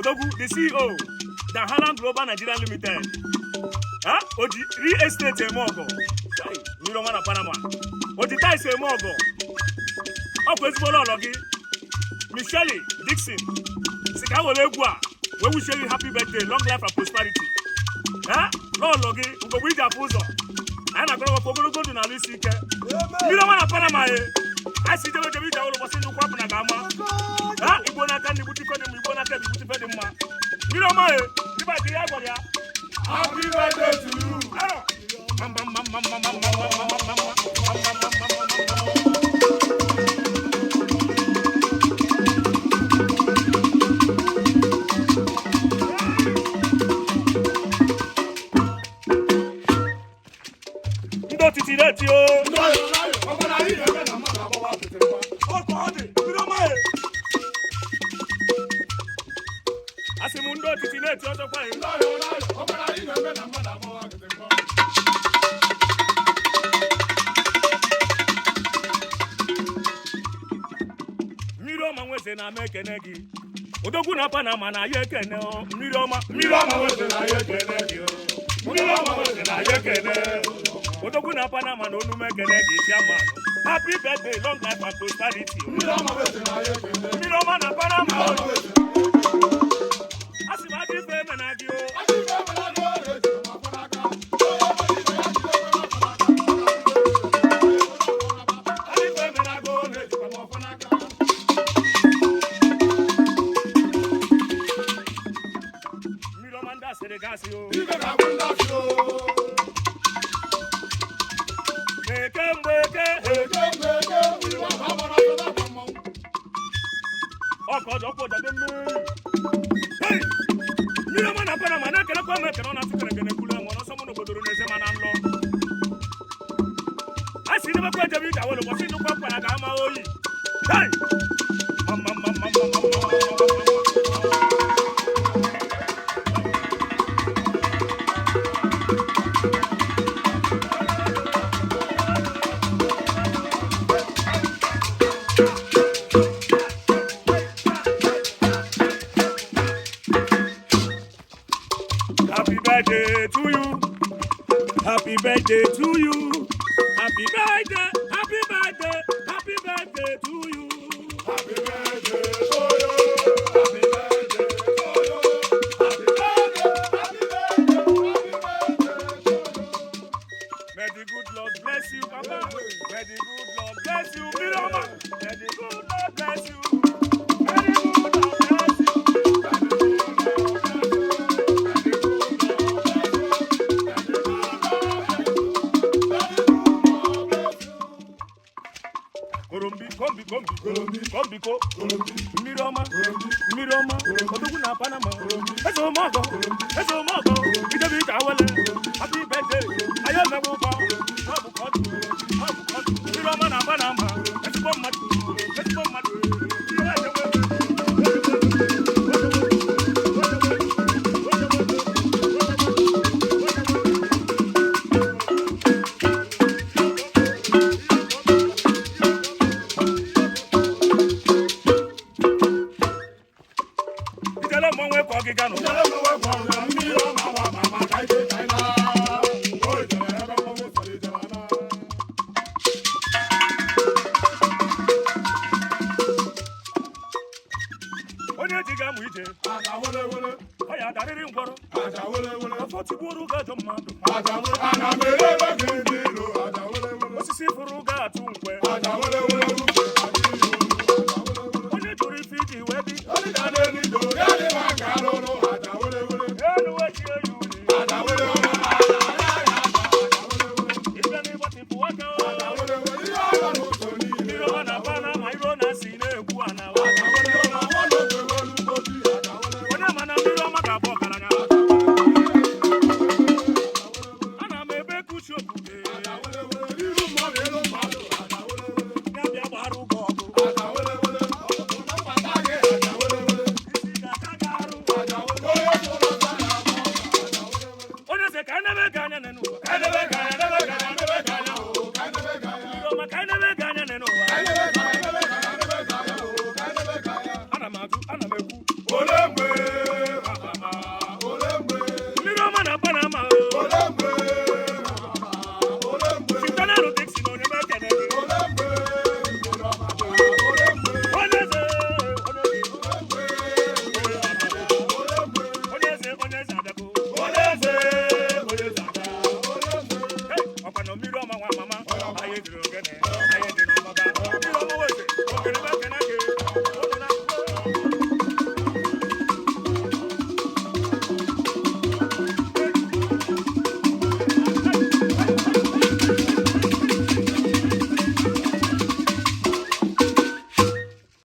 Odogu, the CEO, the Harlem Global Nigeria Limited. Oji real estate Emogo. Miromana Panama. Oji Tais Emogo. Logi. Michelle Dixon. Sikago Legua. We wish you happy birthday, long life and prosperity. Lord Logi, Ugowija Puzo. And I go to Nalisika. Miromana Panama. I see the Vita was in the Quapanagama. Ibona can the boutique and Ibona can the boutique. Miroma, happy birthday to you. Odogu na Panama na yekene o Miroma wese na yekene o Miroma wese na yekene Odogu na Panama no nu mekene gi chairman. Happy birthday, long life and prosperity. Miroma wese na yekene Miroma na Panama Asibadi fe menagi o Happy birthday to you. Happy birthday, happy birthday, happy birthday to you. Happy birthday to you. Happy birthday to you. Happy birthday, happy birthday, happy birthday to you. May the good Lord bless you, Papa. May the good Lord bless you, Miroma. May the good Lord bless you. May the good Lord bless you. Kombiko, Miroma, Odogu na Panama, Ezo Mogo, Idabita Wale, happy birthday, I am a woman, Miroma na Panama, let's go mad.